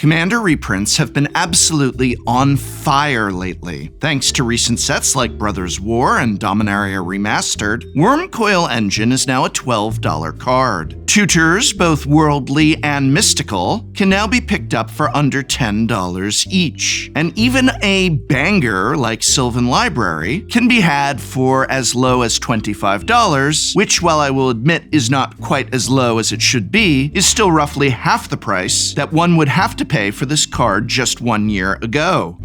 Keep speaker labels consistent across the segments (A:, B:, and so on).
A: Commander reprints have been absolutely on fire lately. Thanks to recent sets like Brothers War and Dominaria Remastered, Wormcoil Engine is now a $12 card. Tutors, both worldly and mystical, can now be picked up for under $10 each. And even a banger like Sylvan Library can be had for as low as $25, which, while I will admit is not quite as low as it should be, is still roughly half the price that one would have to pay for this card just 1 year ago.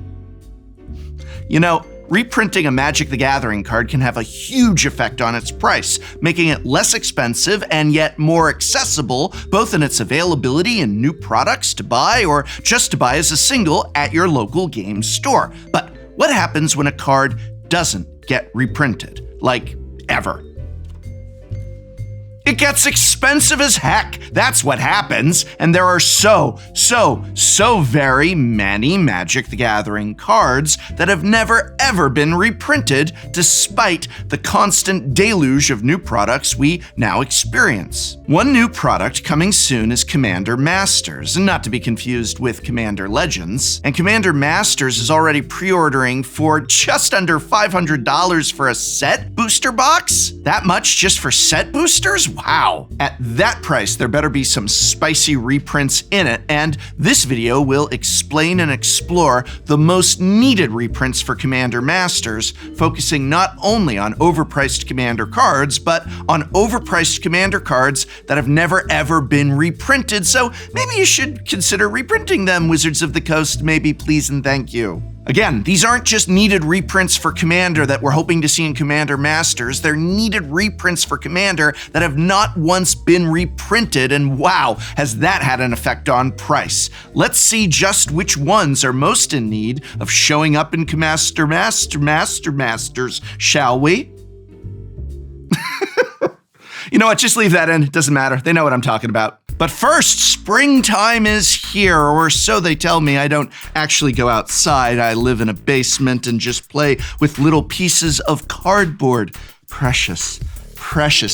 A: You know, reprinting a Magic the Gathering card can have a huge effect on its price, making it less expensive and yet more accessible, both in its availability in new products to buy or just to buy as a single at your local game store. But what happens when a card doesn't get reprinted? Like, ever? It gets expensive as heck. That's what happens. And there are so very many Magic the Gathering cards that have never ever been reprinted, despite the constant deluge of new products we now experience. One new product coming soon is Commander Masters, and not to be confused with Commander Legends. And Commander Masters is already pre-ordering for just under $500 for a set booster box? That much just for set boosters? Wow. At that price, there better be some spicy reprints in it, and this video will explain and explore the most needed reprints for Commander Masters, focusing not only on overpriced Commander cards, but on overpriced Commander cards that have never ever been reprinted, so maybe you should consider reprinting them, Wizards of the Coast, maybe, please and thank you. Again, these aren't just needed reprints for Commander that we're hoping to see in Commander Masters, they're needed reprints for Commander that have not once been reprinted, and wow, has that had an effect on price. Let's see just which ones are most in need of showing up in Commander Masters, shall we? You know what, just leave that in, it doesn't matter, they know what I'm talking about. But first, springtime is here, or so they tell me. I don't actually go outside. I live in a basement and just play with little pieces of cardboard. Precious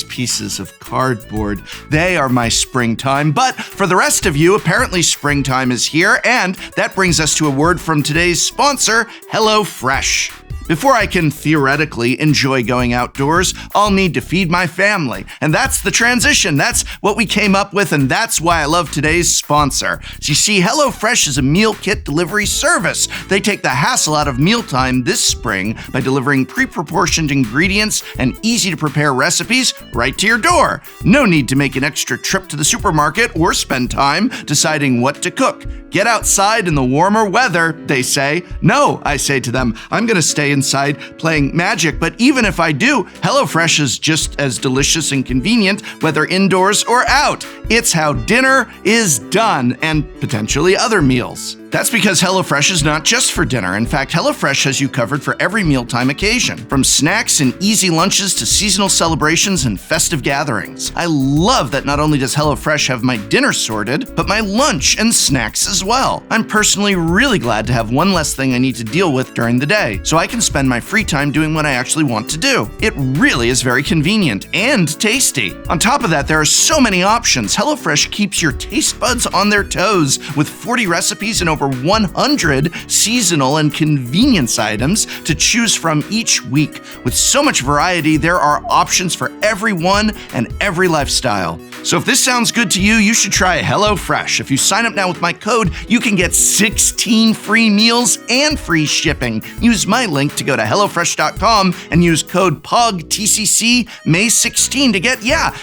A: pieces of cardboard. They are my springtime. But for the rest of you, apparently springtime is here, and that brings us to a word from today's sponsor, HelloFresh. Before I can theoretically enjoy going outdoors, I'll need to feed my family. And that's the transition. That's what we came up with, and that's why I love today's sponsor. So you see, HelloFresh is a meal kit delivery service. They take the hassle out of mealtime this spring by delivering pre-proportioned ingredients and easy-to-prepare recipes right to your door. No need to make an extra trip to the supermarket or spend time deciding what to cook. Get outside in the warmer weather, they say. No, I say to them, I'm going to stay inside playing Magic, but even if I do, HelloFresh is just as delicious and convenient, whether indoors or out. It's how dinner is done, and potentially other meals. That's because HelloFresh is not just for dinner. In fact, HelloFresh has you covered for every mealtime occasion, from snacks and easy lunches to seasonal celebrations and festive gatherings. I love that not only does HelloFresh have my dinner sorted, but my lunch and snacks as well. I'm personally really glad to have one less thing I need to deal with during the day, so I can spend my free time doing what I actually want to do. It really is very convenient and tasty. On top of that, there are so many options. HelloFresh keeps your taste buds on their toes with 40 recipes and over 100 seasonal and convenience items to choose from each week. With so much variety, there are options for everyone and every lifestyle. So if this sounds good to you, you should try HelloFresh. If you sign up now with my code, you can get 16 free meals and free shipping. Use my link to go to HelloFresh.com and use code POGTCC May 16 to get,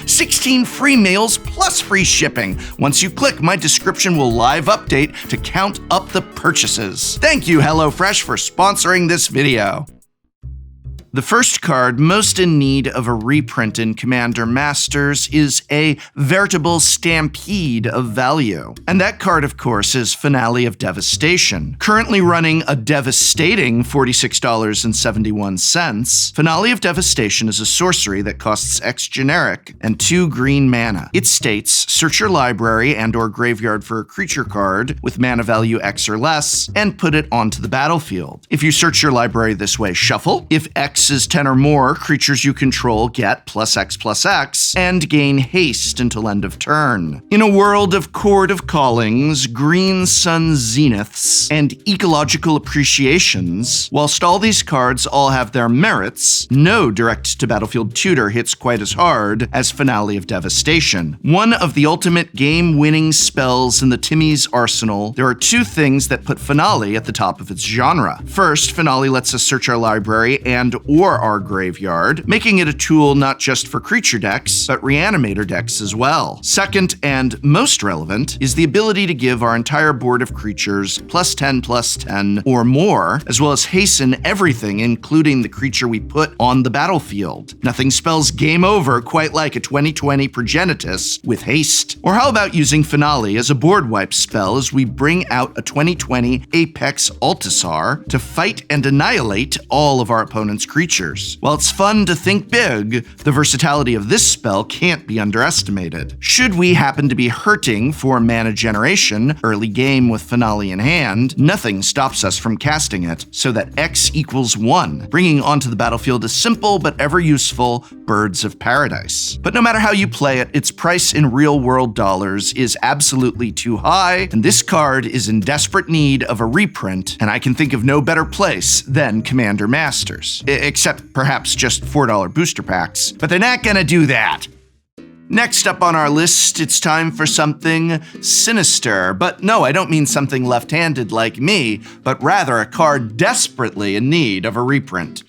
A: 16 free meals plus free shipping. Once you click, my description will live update to count up the purchases. Thank you, HelloFresh, for sponsoring this video. The first card most in need of a reprint in Commander Masters is a veritable stampede of value. And that card, of course, is Finale of Devastation. Currently running a devastating $46.71, Finale of Devastation is a sorcery that costs X generic and 2 green mana. It states, search your library and/or graveyard for a creature card with mana value X or less, and put it onto the battlefield. If you search your library this way, shuffle. If X X is 10 or more, creatures you control get +X/+X and gain haste until end of turn. In a world of Chord of Callings, Green Sun Zeniths, and Ecological Appreciations, whilst all these cards all have their merits, no direct-to-battlefield tutor hits quite as hard as Finale of Devastation. One of the ultimate game-winning spells in the Timmy's arsenal, there are two things that put Finale at the top of its genre. First, Finale lets us search our library and/or our graveyard, making it a tool not just for creature decks, but reanimator decks as well. Second, and most relevant, is the ability to give our entire board of creatures +10/+10 or more, as well as hasten everything, including the creature we put on the battlefield. Nothing spells game over quite like a 2020 Progenitus with haste. Or how about using Finale as a board wipe spell as we bring out a 2020 Apex Altisar to fight and annihilate all of our opponent's creatures. While it's fun to think big, the versatility of this spell can't be underestimated. Should we happen to be hurting for mana generation early game with Finale in hand, nothing stops us from casting it so that X equals 1, bringing onto the battlefield a simple but ever useful Birds of Paradise. But no matter how you play it, its price in real-world dollars is absolutely too high, and this card is in desperate need of a reprint, and I can think of no better place than Commander Masters. Except perhaps just $4 booster packs, but they're not gonna do that. Next up on our list, it's time for something sinister. But no, I don't mean something left-handed like me, but rather a card desperately in need of a reprint.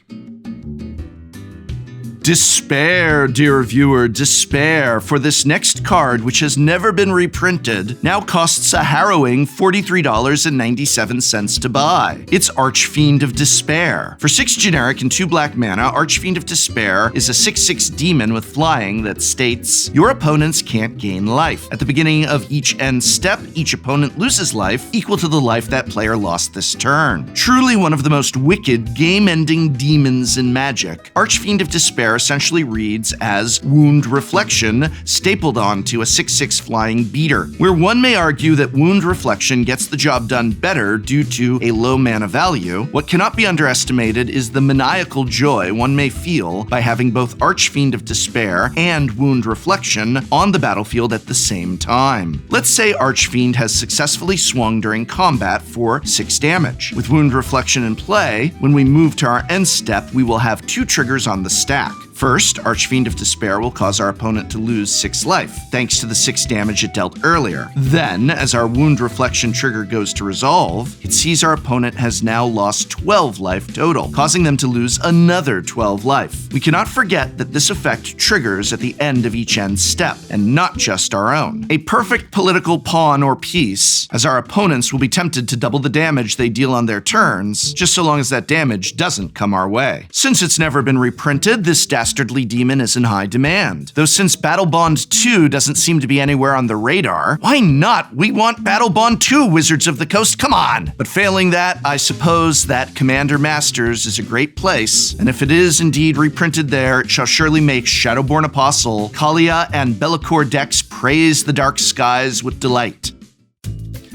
A: Despair, dear viewer, despair, for this next card, which has never been reprinted, now costs a harrowing $43.97 to buy. It's Archfiend of Despair. For 6 generic and 2 black mana, Archfiend of Despair is a 6/6 demon with flying that states, your opponents can't gain life. At the beginning of each end step, each opponent loses life equal to the life that player lost this turn. Truly one of the most wicked, game-ending demons in Magic, Archfiend of Despair essentially reads as Wound Reflection stapled onto a 6/6 flying beater. Where one may argue that Wound Reflection gets the job done better due to a low mana value, what cannot be underestimated is the maniacal joy one may feel by having both Archfiend of Despair and Wound Reflection on the battlefield at the same time. Let's say Archfiend has successfully swung during combat for 6 damage. With Wound Reflection in play, when we move to our end step, we will have 2 triggers on the stack. First, Archfiend of Despair will cause our opponent to lose 6 life, thanks to the 6 damage it dealt earlier. Then, as our Wound Reflection trigger goes to resolve, it sees our opponent has now lost 12 life total, causing them to lose another 12 life. We cannot forget that this effect triggers at the end of each end step, and not just our own. A perfect political pawn or piece, as our opponents will be tempted to double the damage they deal on their turns, just so long as that damage doesn't come our way. Since it's never been reprinted, this dastardly demon is in high demand. Though since Battle Bond 2 doesn't seem to be anywhere on the radar, why not? We want Battle Bond 2, Wizards of the Coast, come on! But failing that, I suppose that Commander Masters is a great place, and if it is indeed reprinted there, it shall surely make Shadowborn Apostle, Kalia, and Bellicor decks praise the dark skies with delight.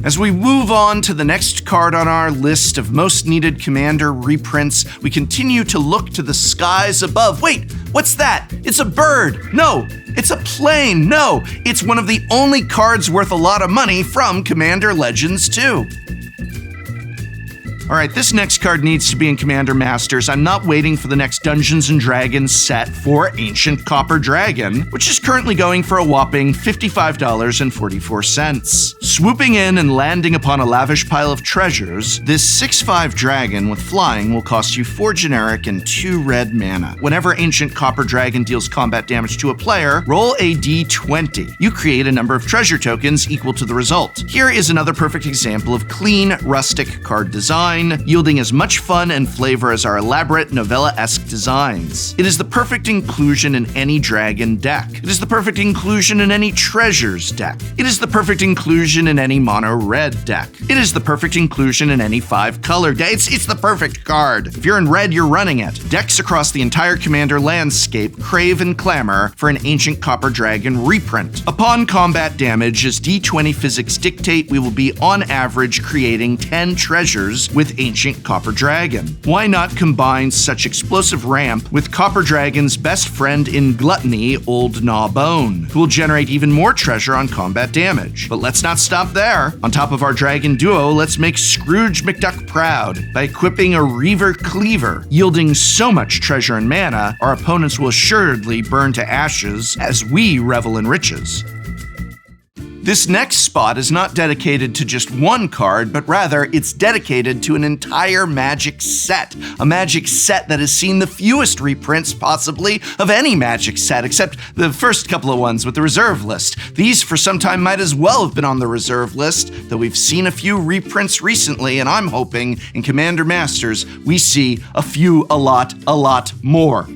A: As we move on to the next card on our list of most needed Commander reprints, we continue to look to the skies above. Wait, what's that? It's a bird. No, it's a plane. No, it's one of the only cards worth a lot of money from Commander Legends 2. All right, this next card needs to be in Commander Masters. I'm not waiting for the next Dungeons & Dragons set for Ancient Copper Dragon, which is currently going for a whopping $55.44. Swooping in and landing upon a lavish pile of treasures, this 6/5 dragon with flying will cost you 4 generic and 2 red mana. Whenever Ancient Copper Dragon deals combat damage to a player, roll a d20. You create a number of treasure tokens equal to the result. Here is another perfect example of clean, rustic card design, yielding as much fun and flavor as our elaborate novella-esque designs. It is the perfect inclusion in any dragon deck. It is the perfect inclusion in any treasures deck. It is the perfect inclusion in any mono-red deck. It is the perfect inclusion in any 5-color deck. It's the perfect card. If you're in red, you're running it. Decks across the entire Commander landscape crave and clamor for an Ancient Copper Dragon reprint. Upon combat damage, as D20 physics dictate, we will be on average creating 10 treasures with with Ancient Copper Dragon. Why not combine such explosive ramp with Copper Dragon's best friend in gluttony, Old Gnawbone, who will generate even more treasure on combat damage? But let's not stop there. On top of our dragon duo, let's make Scrooge McDuck proud by equipping a Reaver Cleaver. Yielding so much treasure and mana, our opponents will assuredly burn to ashes as we revel in riches. This next spot is not dedicated to just one card, but rather it's dedicated to an entire Magic set. A Magic set that has seen the fewest reprints possibly of any Magic set, except the first couple of ones with the reserve list. These for some time might as well have been on the reserve list, though we've seen a few reprints recently, and I'm hoping in Commander Masters we see a lot more.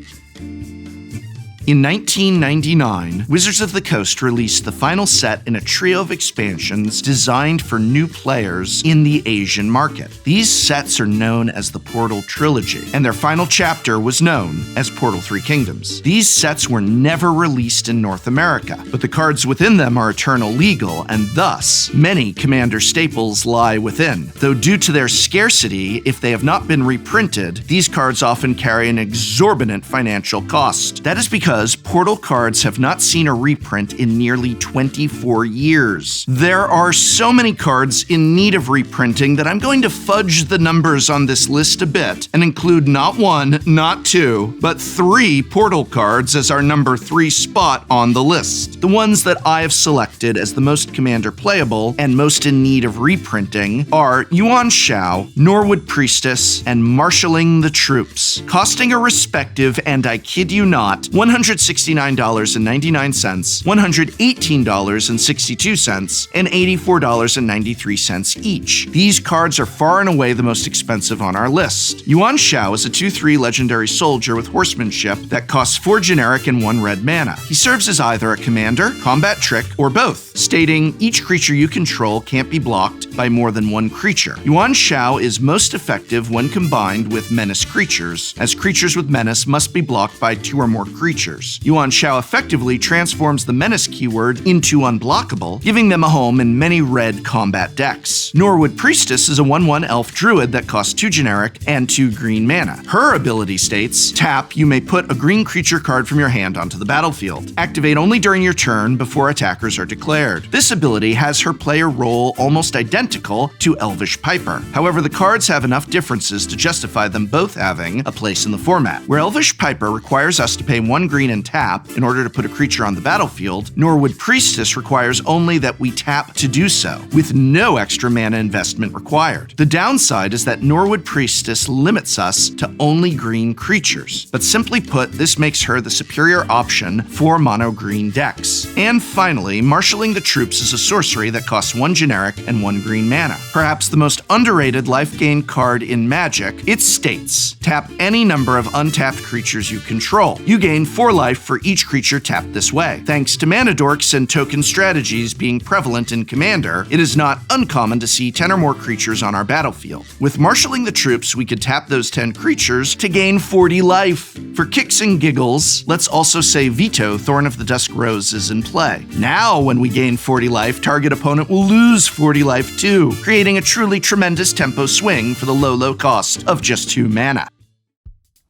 A: In 1999, Wizards of the Coast released the final set in a trio of expansions designed for new players in the Asian market. These sets are known as the Portal Trilogy, and their final chapter was known as Portal 3 Kingdoms. These sets were never released in North America, but the cards within them are eternal legal, and thus, many Commander staples lie within. Though due to their scarcity, if they have not been reprinted, these cards often carry an exorbitant financial cost. That is because Portal cards have not seen a reprint in nearly 24 years. There are so many cards in need of reprinting that I'm going to fudge the numbers on this list a bit and include not one, not two, but 3 Portal cards as our number 3 spot on the list. The ones that I have selected as the most Commander playable and most in need of reprinting are Yuan Shao, Norwood Priestess, and Marshalling the Troops, costing a respective, and I kid you not, $169.99, $118.62, and $84.93 each. These cards are far and away the most expensive on our list. Yuan Shao is a 2/3 legendary soldier with horsemanship that costs 4 generic and 1 red mana. He serves as either a commander, combat trick, or both, stating each creature you control can't be blocked by more than 1 creature. Yuan Shao is most effective when combined with menace creatures, as creatures with menace must be blocked by 2 or more creatures. Yuan Shao effectively transforms the menace keyword into unblockable, giving them a home in many red combat decks. Norwood Priestess is a 1/1 elf druid that costs 2 generic and 2 green mana. Her ability states, tap, you may put a green creature card from your hand onto the battlefield. Activate only during your turn before attackers are declared. This ability has her player role almost identical to Elvish Piper. However, the cards have enough differences to justify them both having a place in the format. Where Elvish Piper requires us to pay 1 green and tap in order to put a creature on the battlefield, Norwood Priestess requires only that we tap to do so, with no extra mana investment required. The downside is that Norwood Priestess limits us to only green creatures, but simply put, this makes her the superior option for mono-green decks. And finally, Marshalling the Troops is a sorcery that costs 1 generic and 1 green mana. Perhaps the most underrated life gain card in Magic, it states, tap any number of untapped creatures you control. You gain 4 life for each creature tapped this way. Thanks to mana dorks and token strategies being prevalent in Commander, it is not uncommon to see 10 or more creatures on our battlefield. With Marshalling the Troops, we could tap those 10 creatures to gain 40 life. For kicks and giggles, let's also say Veto, Thorn of the Dusk Rose is in play. Now, when we gain 40 life, target opponent will lose 40 life too, creating a truly tremendous tempo swing for the low cost of just 2 mana.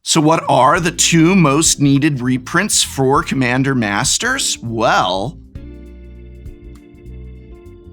A: So what are the 2 most needed reprints for Commander Masters? Well,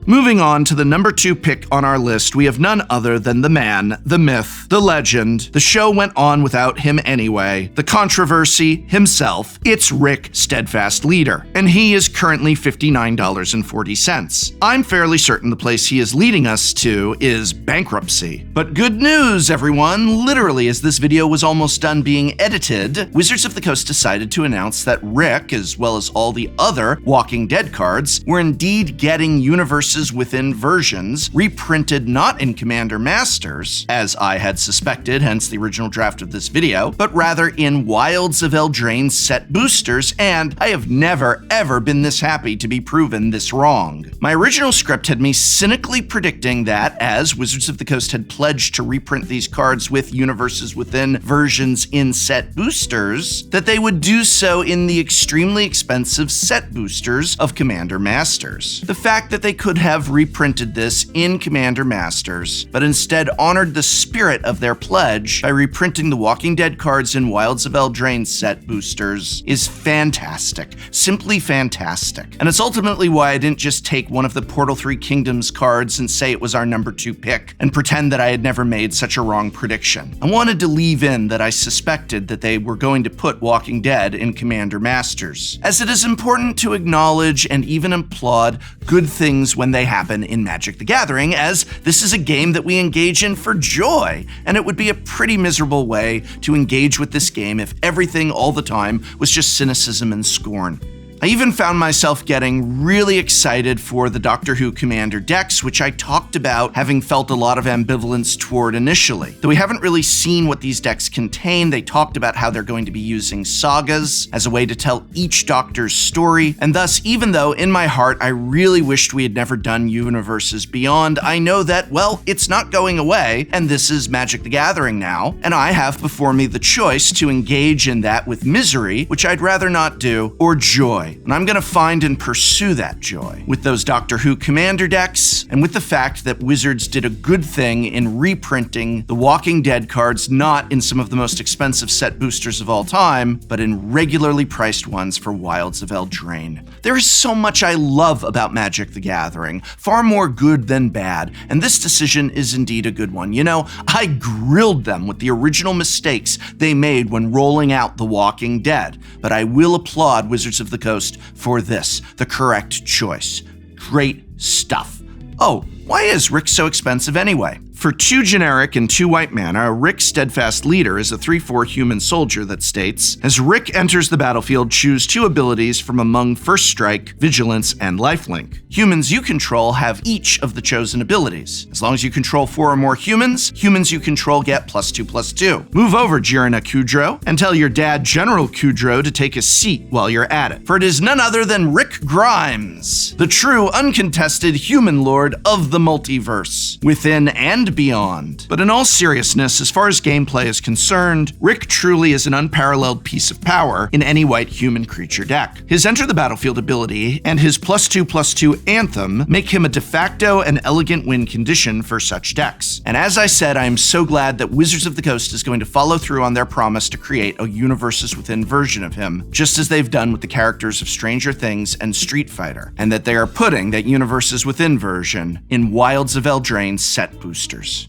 A: moving on to the number 2 pick on our list, we have none other than the man, the myth, the legend. The show went on without him anyway. The controversy himself. It's Rick, Steadfast Leader, and he is currently $59.40. I'm fairly certain the place he is leading us to is bankruptcy. But good news, everyone! Literally, as this video was almost done being edited, Wizards of the Coast decided to announce that Rick, as well as all the other Walking Dead cards, were indeed getting Universes Within versions, reprinted not in Commander Masters, as I had suspected, hence the original draft of this video, but rather in Wilds of Eldraine set boosters, and I have never ever been this happy to be proven this wrong. My original script had me cynically predicting that, as Wizards of the Coast had pledged to reprint these cards with Universes Within versions in set boosters, that they would do so in the extremely expensive set boosters of Commander Masters. The fact that they could have reprinted this in Commander Masters, but instead honored the spirit of their pledge by reprinting the Walking Dead cards in Wilds of Eldraine set boosters is fantastic. Simply fantastic. And it's ultimately why I didn't just take one of the Portal 3 Kingdoms cards and say it was our number 2 pick and pretend that I had never made such a wrong prediction. I wanted to leave in that I suspected that they were going to put Walking Dead in Commander Masters, as it is important to acknowledge and even applaud good things when they happen in Magic the Gathering, as this is a game that we engage in for joy, and it would be a pretty miserable way to engage with this game if everything all the time was just cynicism and scorn. I even found myself getting really excited for the Doctor Who Commander decks, which I talked about having felt a lot of ambivalence toward initially. Though we haven't really seen what these decks contain, they talked about how they're going to be using sagas as a way to tell each Doctor's story, and thus, even though in my heart I really wished we had never done Universes Beyond, I know that, well, it's not going away, and this is Magic the Gathering now, and I have before me the choice to engage in that with misery, which I'd rather not do, or joy. And I'm gonna find and pursue that joy with those Doctor Who Commander decks, and with the fact that Wizards did a good thing in reprinting the Walking Dead cards, not in some of the most expensive set boosters of all time, but in regularly priced ones for Wilds of Eldraine. There is so much I love about Magic the Gathering, far more good than bad, and this decision is indeed a good one. You know, I grilled them with the original mistakes they made when rolling out The Walking Dead, but I will applaud Wizards of the Coast for this, the correct choice. Great stuff. Oh, why is Rick so expensive anyway? For 2 generic and 2 white mana, Rick Steadfast Leader is a 3/4 human soldier that states, as Rick enters the battlefield, choose 2 abilities from among First Strike, Vigilance, and Lifelink. Humans you control have each of the chosen abilities. As long as you control 4 or more humans, humans you control get +2/+2. Move over, Jirna Kudrow, and tell your dad, General Kudrow, to take a seat while you're at it. For it is none other than Rick Grimes, the true, uncontested human lord of the multiverse, within and beyond. But in all seriousness, as far as gameplay is concerned, Rick truly is an unparalleled piece of power in any white human creature deck. His Enter the Battlefield ability and his +2/+2 Anthem make him a de facto and elegant win condition for such decks. And as I said, I am so glad that Wizards of the Coast is going to follow through on their promise to create a Universes Within version of him, just as they've done with the characters of Stranger Things and Street Fighter, and that they are putting that Universes Within version in Wilds of Eldraine set boosters.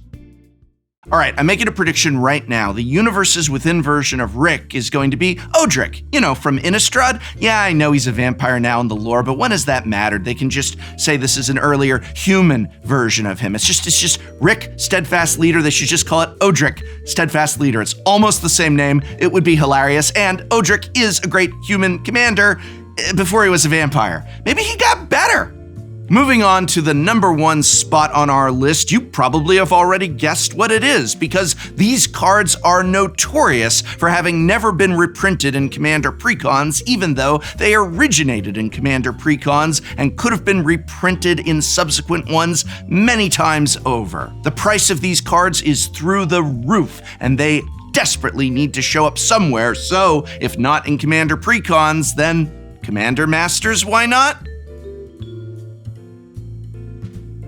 A: All right, I'm making a prediction right now. The Universes Within version of Rick is going to be Odric, you know, from Innistrad. Yeah, I know he's a vampire now in the lore, but when has that mattered? They can just say this is an earlier human version of him. It's just Rick Steadfast Leader. They should just call it Odric Steadfast Leader. It's almost the same name. It would be hilarious. And Odric is a great human commander before he was a vampire. Maybe he got better. Moving on to the number 1 spot on our list, you probably have already guessed what it is, because these cards are notorious for having never been reprinted in Commander Precons, even though they originated in Commander Precons and could have been reprinted in subsequent ones many times over. The price of these cards is through the roof, and they desperately need to show up somewhere, so if not in Commander Precons, then Commander Masters, why not?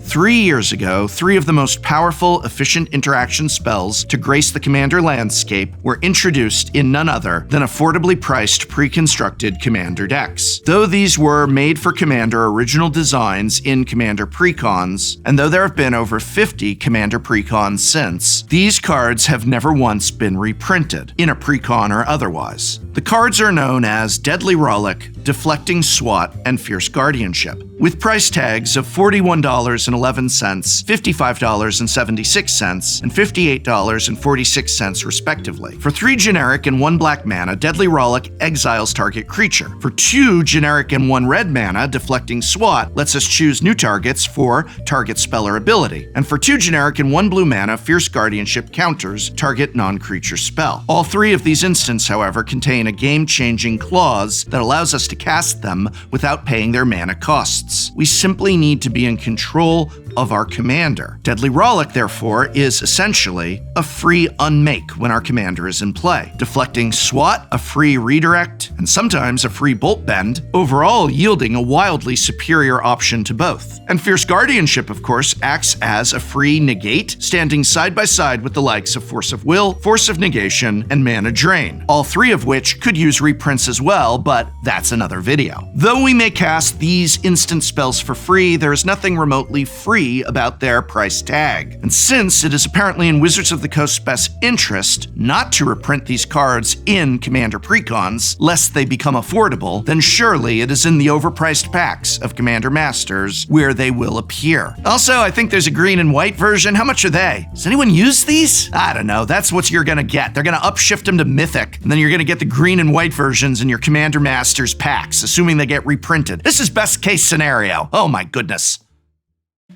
A: 3 years ago, 3 of the most powerful, efficient interaction spells to grace the Commander landscape were introduced in none other than affordably priced pre-constructed Commander decks. Though these were made for Commander original designs in Commander Precons, and though there have been over 50 Commander Precons since, these cards have never once been reprinted, in a Precon or otherwise. The cards are known as Deadly Relic, Deflecting Swat, and Fierce Guardianship, with price tags of $41.11, $55.76, and $58.46 respectively. For 3 generic and 1 black mana, Deadly Relic exiles target creature. For 2 generic and 1 red mana, Deflecting Swat lets us choose new targets for target spell or ability. And for 2 generic and 1 blue mana, Fierce Guardianship counters target non-creature spell. All 3 of these instances, however, contain a game-changing clause that allows us to cast them without paying their mana costs. We simply need to be in control of our commander. Deadly Relic, therefore, is essentially a free unmake when our commander is in play. Deflecting SWAT, a free redirect, and sometimes a free bolt bend, overall yielding a wildly superior option to both. And Fierce Guardianship, of course, acts as a free negate, standing side by side with the likes of Force of Will, Force of Negation, and Mana Drain, all three of which could use reprints as well, but that's another video. Though we may cast these instant spells for free, there is nothing remotely free about their price tag. And since it is apparently in Wizards of the Coast's best interest not to reprint these cards in Commander precons, lest they become affordable, then surely it is in the overpriced packs of Commander Masters where they will appear. Also, I think there's a green and white version. How much are they? Does anyone use these? I don't know. That's what you're gonna get. They're gonna upshift them to Mythic, and then you're gonna get the green and white versions in your Commander Masters packs, assuming they get reprinted. This is best case scenario. Oh my goodness.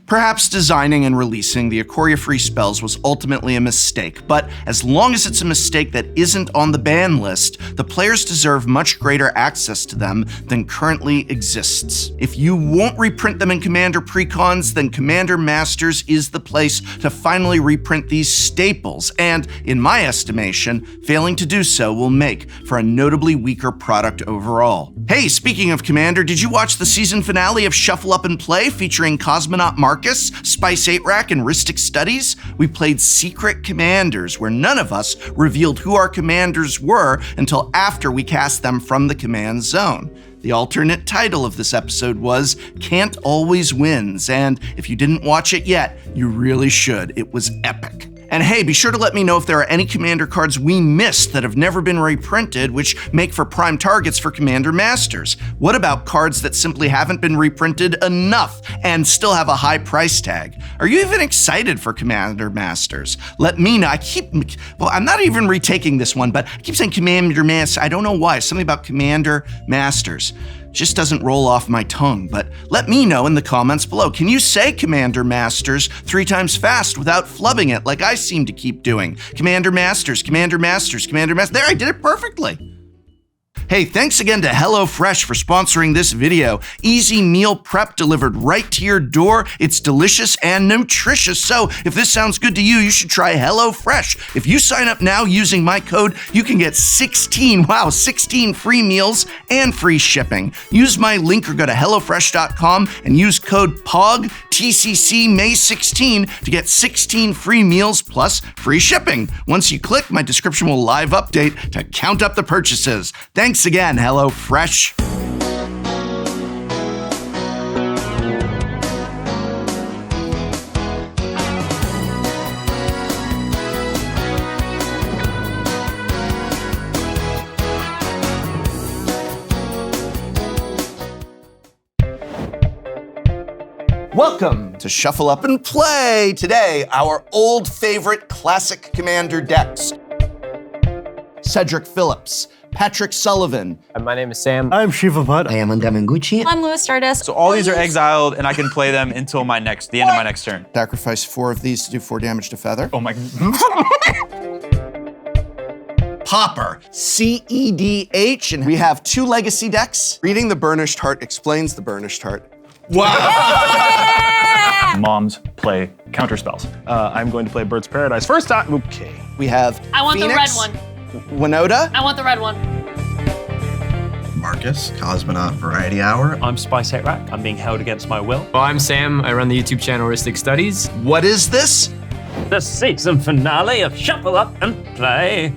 A: Perhaps designing and releasing the Ikoria-free spells was ultimately a mistake, but as long as it's a mistake that isn't on the ban list, the players deserve much greater access to them than currently exists. If you won't reprint them in Commander precons, then Commander Masters is the place to finally reprint these staples, and, in my estimation, failing to do so will make for a notably weaker product overall. Hey, speaking of Commander, did you watch the season finale of Shuffle Up and Play featuring Cosmonaut Marcus, Spice 8 Rack, and Rhystic Studies? We played Secret Commanders, where none of us revealed who our commanders were until after we cast them from the command zone. The alternate title of this episode was Can't Always Wins, and if you didn't watch it yet, you really should. It was epic. And hey, be sure to let me know if there are any Commander cards we missed that have never been reprinted, which make for prime targets for Commander Masters. What about cards that simply haven't been reprinted enough and still have a high price tag? Are you even excited for Commander Masters? Let me know. I'm not even retaking this one, but I keep saying Commander Masters. I don't know why. Something about Commander Masters just doesn't roll off my tongue, but let me know in the comments below. Can you say Commander Masters 3 times fast without flubbing it like I seem to keep doing? Commander Masters, Commander Masters, Commander Masters. There, I did it perfectly. Hey, thanks again to HelloFresh for sponsoring this video. Easy meal prep delivered right to your door. It's delicious and nutritious. So if this sounds good to you, you should try HelloFresh. If you sign up now using my code, you can get 16 free meals and free shipping. Use my link or go to HelloFresh.com and use code POG TCC May 16 to get 16 free meals plus free shipping. Once you click, my description will live update to count up the purchases. Thanks again, HelloFresh. Welcome to Shuffle Up and Play. Today, our old favorite classic Commander decks. Cedric Phillips, Patrick Sullivan.
B: My name is Sam.
C: I'm Shiva Bhatt.
D: I am Andamanguchi.
E: I'm Louis Stardust.
F: So all these are exiled, and I can play them until the end of my next turn.
A: Sacrifice 4 of these to do 4 damage to Feather.
F: Oh my.
A: Popper, CEDH, and we have 2 legacy decks. Reading the Burnished Heart explains the Burnished Heart.
E: Wow!
F: Moms play counter spells. I'm going to play Bird's Paradise first time. Okay.
A: We have
E: I want
A: Phoenix,
E: the red one.
A: Winota.
E: I want the red one.
G: Marcus, Cosmonaut Variety Hour.
B: I'm Spice 8 Rack. I'm being held against my will.
C: Well, I'm Sam. I run the YouTube channel Rhystic Studies.
A: What is this?
B: The season finale of Shuffle Up and Play.